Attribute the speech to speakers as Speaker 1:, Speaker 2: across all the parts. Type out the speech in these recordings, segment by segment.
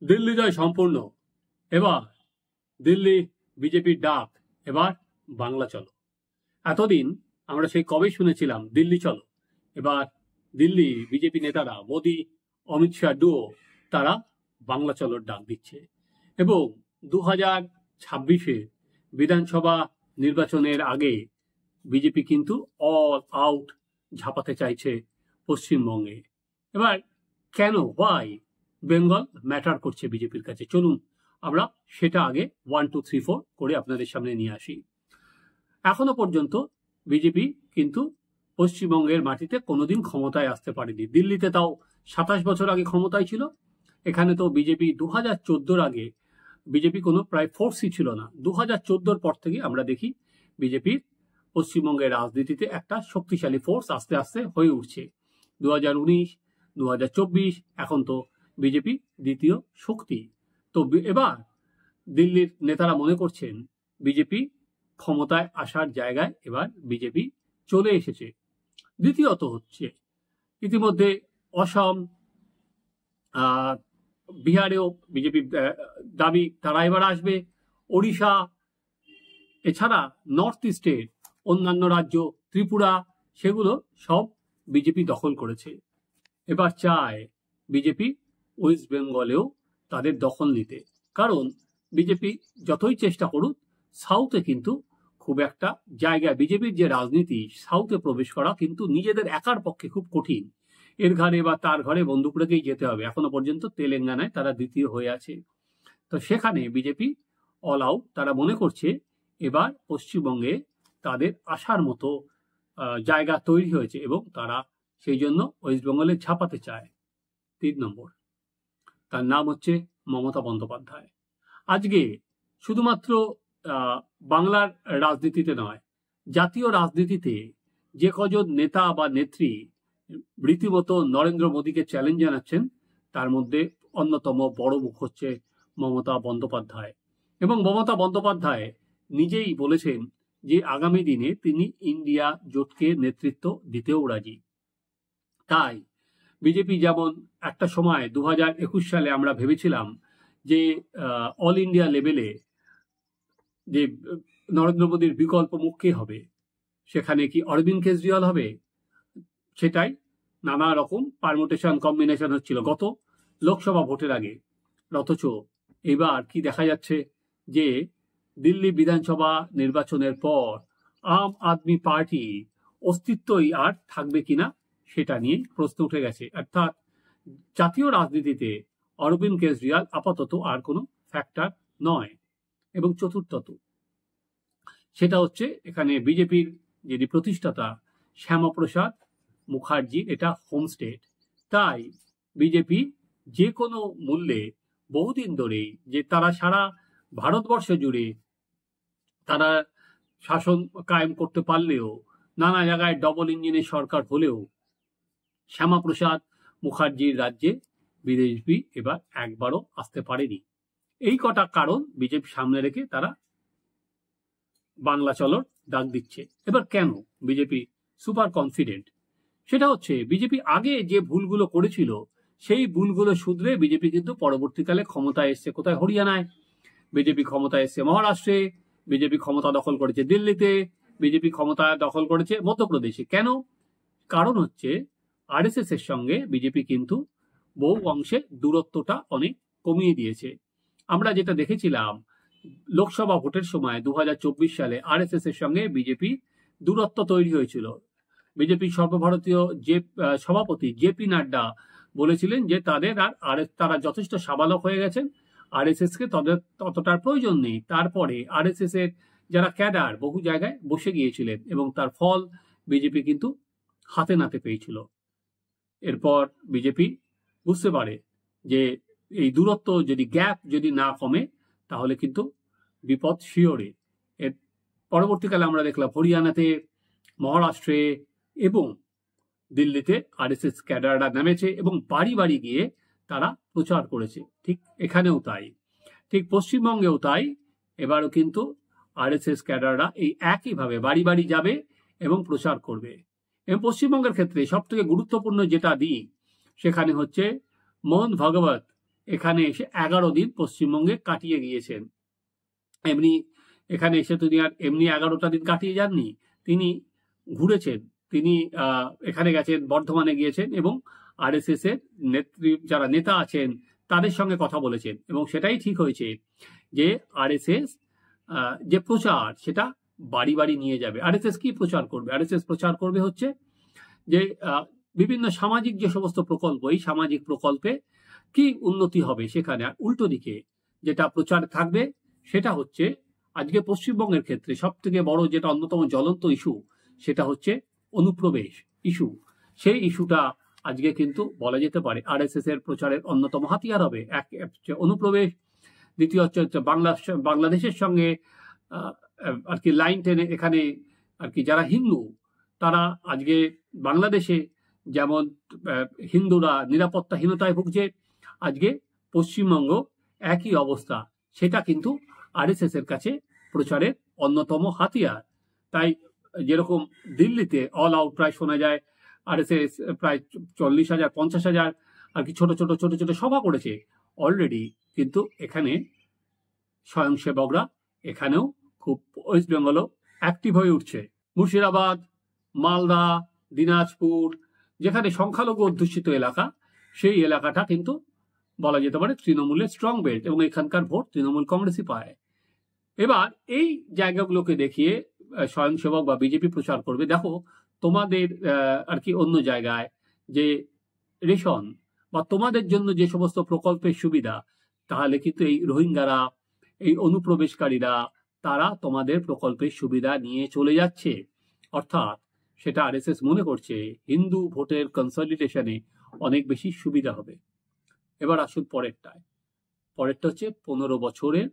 Speaker 1: দিল্লি জয় সম্পূর্ণ। এবার দিল্লি বিজেপির ডাক, এবার বাংলা চলো। এতদিন আমরা সেই কবে শুনেছিলাম দিল্লি চলো, এবার দিল্লি বিজেপি নেতারা মোদি অমিত শাহ ডুও তারা বাংলা চলোর ডাক দিচ্ছে এবং 2026 বিধানসভা নির্বাচনের আগে বিজেপি কিন্তু অল আউট ঝাঁপাতে চাইছে পশ্চিমবঙ্গে। এবার কেন, ওয়াই বেঙ্গল ম্যাটার করছে বিজেপির কাছে, চলুন আমরা সেটা আগে 1 2 3 4 করে আপনাদের সামনে নিয়ে আসি। এখনো পর্যন্ত বিজেপি কিন্তু পশ্চিমবঙ্গের মাটিতে কোনোদিন ক্ষমতায় আসতে পারেনি। দিল্লিতে তাও 27 বছর আগে ক্ষমতায় ছিল, এখানে তো বিজেপি 2014 আগে বিজেপি কোনো প্রায় ফোর্সই ছিল না। 2014 পর থেকে আমরা দেখি বিজেপির পশ্চিমবঙ্গের রাজনীতিতে একটা শক্তিশালী ফোর্স আস্তে আস্তে হয়ে উঠছে। 2019, 2024, এখন তো বিজেপি দ্বিতীয় শক্তি। তো এবার দিল্লির নেতারা মনে করছেন বিজেপি ক্ষমতায় আসার জায়গায় এবার বিজেপি চলে এসেছে। দ্বিতীয়ত হচ্ছে ইতিমধ্যে অসম, বিহারেও বিজেপি দাবি তারা এবার আসবে, ওড়িশা, এছাড়া নর্থ ইস্টের অন্যান্য রাজ্য ত্রিপুরা, সেগুলো সব বিজেপি দখল করেছে। এবার চায় বিজেপি ওয়েস্ট বেঙ্গলেও তাদের দখল নিতে, কারণ বিজেপি যতই চেষ্টা করুক সাউথে কিন্তু খুব একটা জায়গা, বিজেপির যে রাজনীতি সাউথে প্রবেশ করা কিন্তু নিজেদের একার পক্ষে খুব কঠিন। এর ঘরে বা তার ঘরে বন্দুক রেখেই যেতে হবে। এখনো পর্যন্ত তেলেঙ্গানায় তারা দ্বিতীয় হয়ে আছে। তো সেখানে বিজেপি অল আউট, তারা মনে করছে এবার পশ্চিমবঙ্গে তাদের আসার মতো জায়গা তৈরি হয়েছে এবং তারা সেই জন্য ওয়েস্ট বেঙ্গলে ঝাঁপাতে চায়। 3 নম্বর, তার নাম হচ্ছে মমতা বন্দ্যোপাধ্যায়। আজকে শুধুমাত্র বাংলার রাজনীতিতে নয়, জাতীয় রাজনীতিতে যে কজন নেতা বা নেত্রী রীতিমতো নরেন্দ্র মোদীকে চ্যালেঞ্জ জানাচ্ছেন, তার মধ্যে অন্যতম বড় মুখ হচ্ছে মমতা বন্দ্যোপাধ্যায়। এবং মমতা বন্দ্যোপাধ্যায় নিজেই বলেছেন যে আগামী দিনে তিনি ইন্ডিয়া জোটকে নেতৃত্ব দিতেও রাজি। তাই বিজেপি যেমন একটা সময় 2021 সালে আমরা ভেবেছিলাম যে অল ইন্ডিয়া লেভেলে যে নরেন্দ্র মোদীর বিকল্প মুখ কে হবে, সেখানে কি অরবিন্দ কেজরিওয়াল হবে, সেটাই নানা রকম পারমুটেশন কম্বিনেশন হচ্ছিল গত লোকসভা ভোটের আগে। অথচ এবার কি দেখা যাচ্ছে যে দিল্লি বিধানসভা নির্বাচনের পর আম আদমি পার্টি অস্তিত্বই আর থাকবে কিনা সেটা নিয়ে প্রশ্ন উঠে গেছে। অর্থাৎ জাতীয় রাজনীতিতে অরবিন্দ কেজরিওয়াল আপাতত আর কোনো ফ্যাক্টর নয়। এবং চতুর্থত, সেটা হচ্ছে এখানে বিজেপির যিনি প্রতিষ্ঠাতা শ্যামাপ্রসাদ মুখার্জির এটা হোম স্টেট। তাই বিজেপি যে কোনো মূল্যে বহুদিন ধরেই যে তারা সারা ভারতবর্ষ জুড়ে তারা শাসন কায়েম করতে পারলেও, নানা জায়গায় ডবল ইঞ্জিনের সরকার হলেও, শ্যামাপ্রসাদ মুখার্জির রাজ্যে বিজেপি এবার একবারও আসতে পারেনি। এই কটা কারণ বিজেপি সামনে রেখে তারা বাংলা চলোর ডাক দিচ্ছে। এবার কেন বিজেপি সুপার কনফিডেন্ট, সেটা হচ্ছে বিজেপি আগে যে ভুলগুলো করেছিল সেই ভুলগুলো শুধরে বিজেপি কিন্তু পরবর্তীকালে ক্ষমতায় এসছে। কোথায়? হরিয়ানায় বিজেপি ক্ষমতায় এসছে, মহারাষ্ট্রে বিজেপি ক্ষমতা দখল করেছে, দিল্লিতে বিজেপি ক্ষমতা দখল করেছে, মধ্যপ্রদেশে। কেন? কারণ হচ্ছে আরএসএস এর সঙ্গে বিজেপি কিন্তু বহু অংশে দূরত্বটা অনেক কমিয়ে দিয়েছে। আমরা যেটা দেখেছিলাম লোকসভা ভোটের সময় 2024 সালে আরএসএস এর সঙ্গে বিজেপি দূরত্ব তৈরি হয়েছিল। বিজেপি সর্বভারতীয় যে সভাপতি জেপি নাড্ডা বলেছিলেন যে তারা যথেষ্ট সাবালক হয়ে গেছেন, আরএসএস কে ততটার প্রয়োজন নেই। তারপরে আরএসএস এর যারা ক্যাডার বহু জায়গায় বসে গিয়েছিলেন এবং তার ফল বিজেপি কিন্তু হাতে নাতে পেয়েছিল। এরপর বিজেপি বুঝতে পারে যে এই দূরত্ব যদি গ্যাপ যদি না কমে তাহলে কিন্তু বিপদ শিওরে। এর পরবর্তীকালে আমরা দেখলাম হরিয়ানাতে, মহারাষ্ট্রে এবং দিল্লিতে আরএসএস ক্যাডাররা নেমেছে এবং বাড়ি বাড়ি গিয়ে তারা প্রচার করেছে। ঠিক এখানেও তাই, ঠিক পশ্চিমবঙ্গেও তাই। এবারও কিন্তু আরএসএস ক্যাডাররা এই একইভাবে বাড়ি বাড়ি যাবে এবং প্রচার করবে। এবং পশ্চিমবঙ্গের ক্ষেত্রে সব থেকে গুরুত্বপূর্ণ যেটা দিক সেখানে হচ্ছে মোহন ভাগবত এখানে এসে 11 দিন পশ্চিমবঙ্গে কাটিয়ে গিয়েছেন। এমনি এখানে এসে তিনি আর এমনি 11টা দিন কাটিয়ে যাননি, তিনি ঘুরেছেন। তিনি এখানে গেছেন, বর্ধমানে গিয়েছেন এবং আরএসএস এর যারা নেতা আছেন তাদের সঙ্গে কথা বলেছেন এবং সেটাই ঠিক হয়েছে যে আরএসএস যে প্রচার সেটা বাড়ি বাড়ি নিয়ে যাবে। আরএসএস কি প্রচার করবে? আরএসএস প্রচার করবে হচ্ছে যে বিভিন্ন সামাজিক যে সমস্ত প্রকল্প, এই সামাজিক প্রকল্পে কি উন্নতি হবে সেখানে। আর উল্টো দিকে যেটা প্রচার থাকবে সেটা হচ্ছে আজকে পশ্চিমবঙ্গের ক্ষেত্রে সব থেকে বড় যেটা অন্যতম জ্বলন্ত ইস্যু সেটা হচ্ছে অনুপ্রবেশ ইস্যু। সেই ইস্যুটা আজকে কিন্তু বলা যেতে পারে আরএসএস এর প্রচারের অন্যতম হাতিয়ার হবে। এক হচ্ছে অনুপ্রবেশ, দ্বিতীয় হচ্ছে বাংলাদেশের সঙ্গে আর কি লাইন টেনে এখানে আর কি যারা হিন্দু তারা আজকে বাংলাদেশে যেমন হিন্দুরা নিরাপত্তাহীনতায় ভুগছে, আজকে পশ্চিমবঙ্গ একই অবস্থা। সেটা কিন্তু আরএসএস এর কাছে প্রচারের অন্যতম হাতিয়ার। তাই যেরকম দিল্লিতে অল আউট প্রায় শোনা যায় আরএসএস প্রায় 40,000 50,000 আর কি ছোট ছোট সভা করেছে অলরেডি, কিন্তু এখানে স্বয়ংসেবকরা এখানেও খুব ওয়েস্ট বেঙ্গলও অ্যাক্টিভ হয়ে উঠছে। মুর্শিদাবাদ, মালদা, দিনাজপুর যেখানে সংখ্যালঘু অধ্যুষিত এলাকা, সেই এলাকাটা কিন্তু বলা যেতে পারে তৃণমূলের স্ট্রং বেল্ট এবং এখানকার ভোট তৃণমূল কংগ্রেসই পায়। এবার এই জায়গাগুলোকে দেখিয়ে স্বয়ংসেবক বা বিজেপি প্রচার করবে, দেখো তোমাদের আর কি অন্য জায়গায় যে রেশন বা তোমাদের জন্য যে সমস্ত প্রকল্পের সুবিধা, তাহলে কিন্তু এই রোহিঙ্গারা, এই অনুপ্রবেশকারীরা তারা তোমাদের প্রকল্পের সুবিধা নিয়ে চলে যাচ্ছে। অর্থাৎ সেটা আরএসএস মনে করছে হিন্দু ভোটের কনসলিডেশনে অনেক বেশি সুবিধা হবে। এবার আসুন পরেরটা হচ্ছে 15 বছরের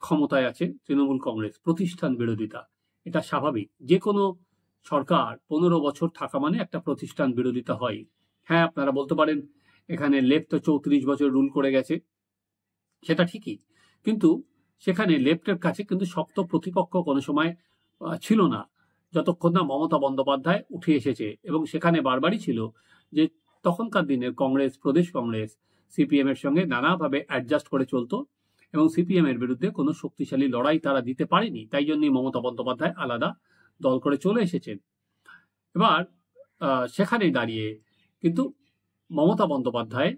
Speaker 1: ক্ষমতায় আছে তৃণমূল কংগ্রেস, প্রতিষ্ঠান বিরোধিতা। এটা স্বাভাবিক, যে কোনো সরকার 15 বছর থাকা মানে একটা প্রতিষ্ঠান বিরোধিতা হয়। হ্যাঁ, আপনারা বলতে পারেন এখানে লেফট তো 34 বছর রুল করে গেছে, সেটা ঠিকই, কিন্তু সেখানে লেফটের কাছে কিন্তু শক্ত প্রতিপক্ষ কোনো সময় ছিল না, যতক্ষণ না মমতা বন্দ্যোপাধ্যায় উঠে এসেছে। এবং সেখানে বারবারই ছিল যে তখনকার দিনের কংগ্রেস, প্রদেশ কংগ্রেস সিপিএম এর সঙ্গে নানাভাবে অ্যাডজাস্ট করে চলতো এবং সিপিএম এর বিরুদ্ধে কোনো শক্তিশালী লড়াই তারা দিতে পারেনি। তাই জন্যই মমতা বন্দ্যোপাধ্যায় আলাদা দল করে চলে এসেছেন। এবার সেখানে দাঁড়িয়ে কিন্তু মমতা বন্দ্যোপাধ্যায়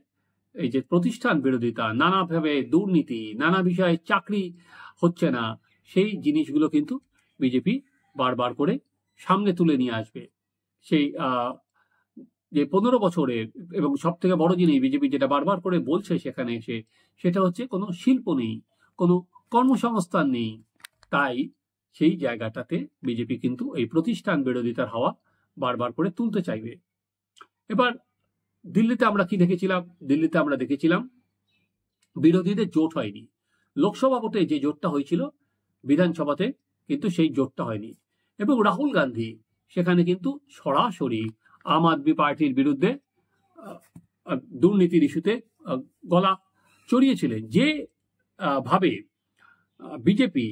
Speaker 1: এই যে প্রতিষ্ঠান বিরোধিতা, নানাভাবে দুর্নীতি, নানা বিষয়ে চাকরি হচ্ছে না, সেই জিনিসগুলো কিন্তু বিজেপি বারবার করে সামনে তুলে নিয়ে আসবে। সেই যে 15 বছরের এবং সব থেকে বড় জিনিস বিজেপি যেটা বারবার করে বলছে সেখানে এসে, সেটা হচ্ছে কোনো শিল্প নেই, কোনো কর্মসংস্থান নেই। তাই সেই জায়গাটাতে বিজেপি কিন্তু এই প্রতিষ্ঠান বিরোধিতার হাওয়া বারবার করে তুলতে চাইবে। এবার দিল্লিতে আমরা কি দেখেছিলাম? দিল্লিতে আমরা দেখেছিলাম বিরোধীদের জোট হয়নি। লোকসভা ভোটে যে জোটটা হয়েছিল, বিধানসভাতে কিন্তু সেই জোটটা হয়নি এবং রাহুল গান্ধী সেখানে কিন্তু সরাসরি আম আদমি পার্টির বিরুদ্ধে দুর্নীতির ইস্যুতে গলা চড়িয়েছিলেন। যে ভাবে বিজেপি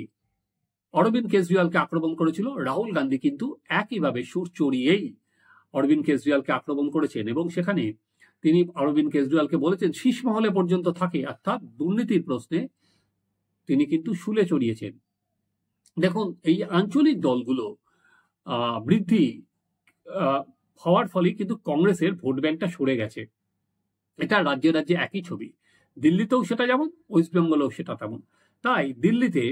Speaker 1: অরবিন্দ কেজরিওয়ালকে আক্রমণ করেছিল, রাহুল গান্ধী কিন্তু একইভাবে সুর চড়িয়েই অরবিন্দ কেজরিওয়ালকে আক্রমণ করেছেন এবং সেখানে তিনি অরবিন্দ কেজরিওয়ালকে বলেছেন শীষ মহলে পর্যন্ত থাকে, অর্থাৎ দুর্নীতির প্রশ্নে তিনি কিন্তু শুলে চড়িয়েছেন। দেখুন, এই আঞ্চলিক দলগুলো বৃদ্ধি হওয়ার ফলে কিন্তু কংগ্রেসের ভোট ব্যাংকটা সরে গেছে। এটা রাজ্যে রাজ্যে একই ছবি, দিল্লিতেও সেটা যেমন, ওয়েস্ট বেঙ্গলেও সেটা তেমন। তাই দিল্লিতে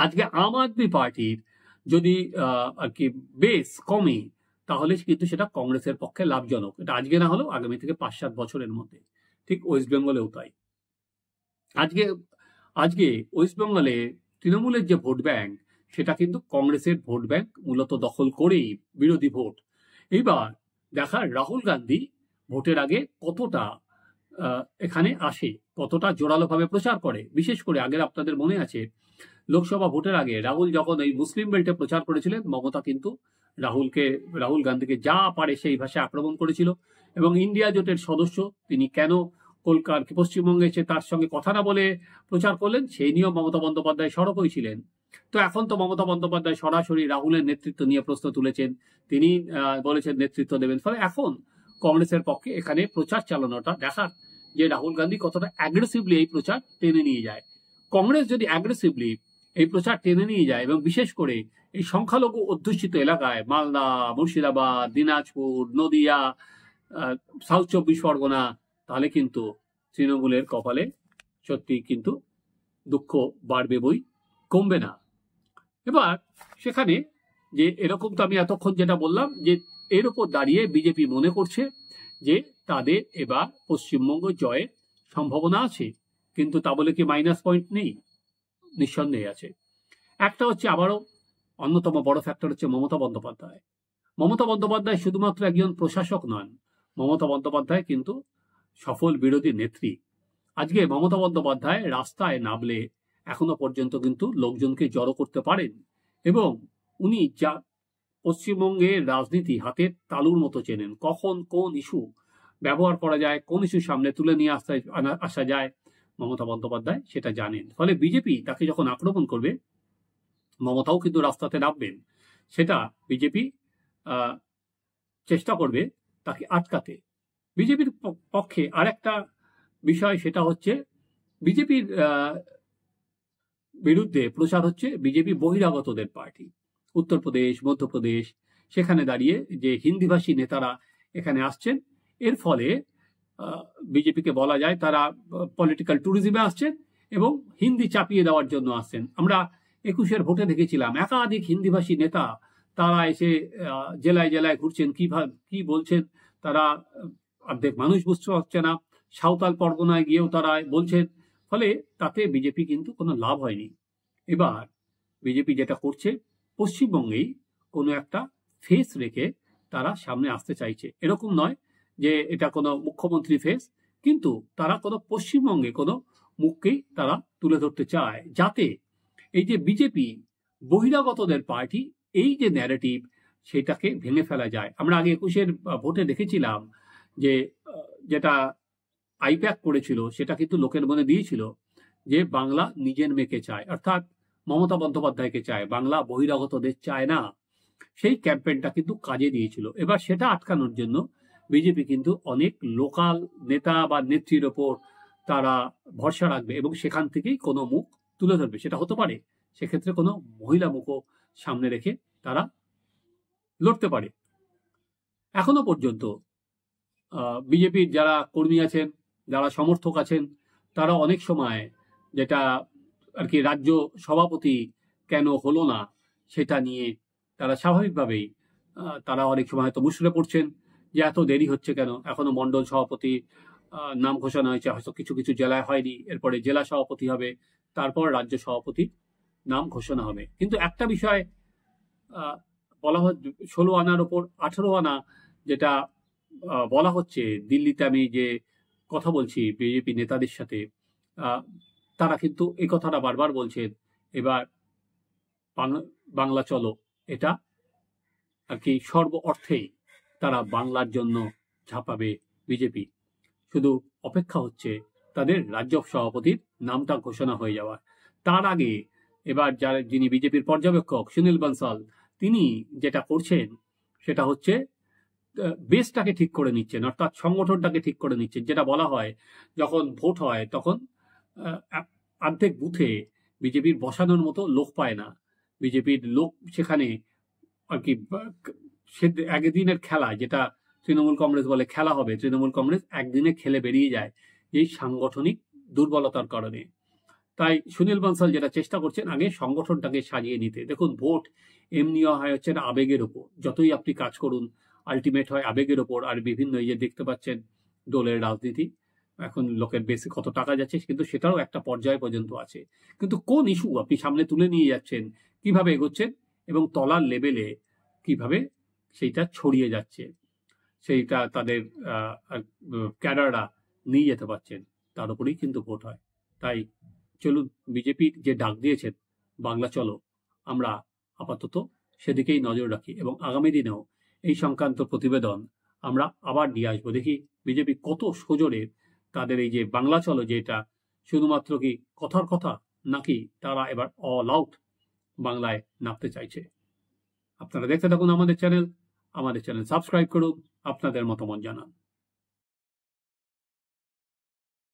Speaker 1: আজকে আম আদমি পার্টির যদি আর কি বেস কমে, তাহলে কিন্তু সেটা কংগ্রেসের পক্ষে লাভজনক। এটা আজকে না হলেও আগামী থেকে 5-7 বছরের মধ্যে। ঠিক ওয়েস্ট বেঙ্গলেও তাই। আজকে ওয়েস্ট বেঙ্গলে তৃণমূলের যে ভোট ব্যাংক, সেটা কিন্তু কংগ্রেসের ভোট ব্যাংক মূলত দখল করেই বিরোধী ভোট। এইবার দেখার রাহুল গান্ধী ভোটের আগে কতটা এখানে আসে, কতটা জোরালোভাবে প্রচার করে। বিশেষ করে আগের আপনাদের মনে আছে লোকসভা ভোটের আগে রাহুল যখন এই মুসলিম বেল্টে প্রচার করেছিলেন, মমতা কিন্তু রাহুল গান্ধীকে যা পারে সেই ভাষায় আক্রমণ করেছিল এবং ইন্ডিয়া জোটের সদস্য তিনি কেন কলকাতা পশ্চিমবঙ্গে এসে তার সঙ্গে কথা না বলে প্রচার করলেন, সেই নিয়েও মমতা বন্দ্যোপাধ্যায় সরব হয়েছিলেন। তো এখন তো মমতা বন্দ্যোপাধ্যায় সরাসরি রাহুলের নেতৃত্ব নিয়ে প্রশ্ন তুলেছেন, তিনি বলেছেন নেতৃত্ব দেবেন। ফলে এখন কংগ্রেসের পক্ষে এখানে প্রচার চালানোটা দেখার যে রাহুল গান্ধী কতটা অ্যাগ্রেসিভলি এই প্রচার টেনে নিয়ে যায়। কংগ্রেস যদি অ্যাগ্রেসিভলি এই প্রচার টেনে নিয়ে যায় এবং বিশেষ করে এই সংখ্যালঘু অধ্যুষিত এলাকায় মালদা, মুর্শিদাবাদ, দিনাজপুর, নদিয়া, সাউথ 24 পরগনা, তাহলে কিন্তু তৃণমূলের কপালে সত্যি কিন্তু দুঃখ বাড়বে বই, কমবে না। এবার সেখানে যে এরকম তো আমি এতক্ষণ যেটা বললাম যে এর উপর দাঁড়িয়ে বিজেপি মনে করছে যে তাদের এবার পশ্চিমবঙ্গ জয়ের সম্ভাবনা আছে, কিন্তু তা বলে কি মাইনাস পয়েন্ট নেই? নিঃসন্দেহে আছে। একটা হচ্ছে আবারও অন্যতম বড় ফ্যাক্টর হচ্ছে মমতা বন্দ্যোপাধ্যায়। মমতা বন্দ্যোপাধ্যায় শুধুমাত্র একজন প্রশাসক নন, মমতা বন্দ্যোপাধ্যায় কিন্তু সফল বিরোধী নেত্রী। আজকে মমতা বন্দ্যোপাধ্যায় রাস্তায় নামলে এখনো পর্যন্ত কিন্তু লোকজনকে জড়ো করতে পারেন এবং উনি যা পশ্চিমবঙ্গের রাজনীতি হাতের তালুর মতো চেনেন। কখন কোন ইস্যু ব্যবহার করা যায়, কোন ইস্যু সামনে তুলে নিয়ে আসা যায়, মমতা বন্দ্যোপাধ্যায় সেটা জানেন। ফলে বিজেপি তাকে যখন আক্রমণ করবে, মমতাও কিন্তু রাস্তাতে নামবেন। সেটা বিজেপি চেষ্টা করবে তাকে আটকাতে। বিজেপির পক্ষে আরেকটা বিষয়, সেটা হচ্ছে বিজেপির বিরুদ্ধে প্রচার হচ্ছে বিজেপি বহিরাগতদের পার্টি। উত্তরপ্রদেশ, মধ্যপ্রদেশ, সেখানে দাঁড়িয়ে যে হিন্দিভাষী নেতারা এখানে আসছেন, এর ফলে বিজেপিকে বলা যায় তারা পলিটিক্যাল ট্যুরিজমে আসছেন এবং হিন্দি চাপিয়ে দেওয়ার জন্য আসছেন। আমরা 21-এর ভোটে দেখেছিলাম একাধিক হিন্দিভাষী নেতা তারা এসে জেলায় জেলায় ঘুরছেন, কি বলছেন তারা অর্ধেক মানুষ বুঝতে পারছে না। সাঁওতাল পরগনায় গিয়েও তারা বলছেন। ফলে তাতে বিজেপি কিন্তু কোনো লাভ হয়নি। এবার বিজেপি যেটা করছে, পশ্চিমবঙ্গেই কোনো একটা ফেস রেখে তারা সামনে আসতে চাইছে। এরকম নয় যে এটা কোনো মুখ্যমন্ত্রী ফেস, কিন্তু তারা কোনো পশ্চিমবঙ্গে কোনো মুখকেই তারা তুলে ধরতে চায়, যাতে এই যে বিজেপি বহিরাগতদের পার্টি, এই যে ন্যারেটিভ, সেটাকে ভেঙে ফেলা যায়। আমরা আগে 21-এর ভোটে দেখেছিলাম যে যেটা আইপ্যাক করেছিল, সেটা কিন্তু লোকের মনে দিয়েছিল যে বাংলা নিজের মেয়েকে চায়, অর্থাৎ মমতা বন্দ্যোপাধ্যায়কে চায়, বাংলা বহিরাগতদের চায় না। সেই ক্যাম্পেইনটা কিন্তু কাজে দিয়েছিল। এবার সেটা আটকানোর জন্য বিজেপি কিন্তু অনেক লোকাল নেতা বা নেত্রীর ওপর তারা ভরসা রাখবে এবং সেখান থেকেই কোনো মুখ তুলে ধরবে। সেটা হতে পারে সেক্ষেত্রে কোনো মহিলা মুখও সামনে রেখে তারা লড়তে পারে। এখনো পর্যন্ত বিজেপির যারা কর্মী আছেন, যারা সমর্থক আছেন, তারা অনেক সময় যেটা আর কি রাজ্য সভাপতি কেন হলো না সেটা নিয়ে তারা স্বাভাবিকভাবেই তারা অনেক সময় হয়তো মুষড়ে পড়ছেন যে এত দেরি হচ্ছে কেন, এখনো মণ্ডল সভাপতি নাম ঘোষণা হয়েছে, হয়তো কিছু কিছু জেলায় হয়নি, এরপরে জেলা সভাপতি হবে, তারপর রাজ্য সভাপতি নাম ঘোষণা হবে। কিন্তু একটা বিষয় বলা হয় 16 আনার ওপর 18 আনা, যেটা বলা হচ্ছে দিল্লিতে, আমি যে কথা বলছি বিজেপি নেতাদের সাথে, তারা কিন্তু এই কথাটা বারবার বলছেন এবার বাংলা চলো, এটা আর কি সর্ব অর্থেই তারা বাংলার জন্য ঝাঁপাবে বিজেপি। শুধু অপেক্ষা হচ্ছে তাদের রাজ্য সভাপতির নামটা ঘোষণা হয়ে যাওয়ার। তার আগে এবার যিনি বিজেপির পর্যবেক্ষক সুনীল বানসাল, তিনি যেটা করছেন সেটা হচ্ছে বেসটাকে ঠিক করে নিচ্ছেন, অর্থাৎ সংগঠনটাকে ঠিক করে নিচ্ছেন। যেটা বলা হয় যখন ভোট হয় তখন অর্ধেক বুথে বিজেপির বসানোর মতো লোক পায় না, বিজেপির লোক সেখানে আর কি একদিনের খেলা, যেটা তৃণমূল কংগ্রেস বলে খেলা হবে, তৃণমূল কংগ্রেস একদিনে খেলে বেরিয়ে যায় এই সাংগঠনিক দুর্বলতার কারণে। তাই সুনীল বানসাল যেটা চেষ্টা করছেন আগে সংগঠনটাকে সাজিয়ে নিতে। দেখুন, ভোট এমনিও হয় হচ্ছে আবেগের ওপর, যতই আপনি কাজ করুন আলটিমেট হয় আবেগের ওপর। আর বিভিন্ন এই যে দেখতে পাচ্ছেন দলের রাজনীতি, এখন লোকের বেশি কত টাকা যাচ্ছে, কিন্তু সেটারও একটা পর্যায় পর্যন্ত আছে। কিন্তু কোন ইস্যু আপনি সামনে তুলে নিয়ে যাচ্ছেন, কিভাবে এগোচ্ছেন এবং তলার লেভেলে কিভাবে সেইটা ছড়িয়ে যাচ্ছে, সেইটা তাদের ক্যাডাররা নিয়ে যেতে পারছেন, তার উপরেই কিন্তু ভোট হয়। তাই চলুন, বিজেপি যে ডাক দিয়েছেন বাংলা চলো, আমরা আপাতত সেদিকেই নজর রাখি এবং আগামী দিনেও এই সংক্রান্ত প্রতিবেদন আমরা আবার নিয়ে আসবো। দেখি বিজেপি কত সজোরে তাদের এই যে বাংলা চলো, যেটা শুধুমাত্র কি কথার কথা, নাকি তারা এবার অল আউট বাংলায় নামতে চাইছে। আপনারা দেখতে থাকুন আমাদের চ্যানেল সাবস্ক্রাইব করুন, আপনাদের মতামত জানান।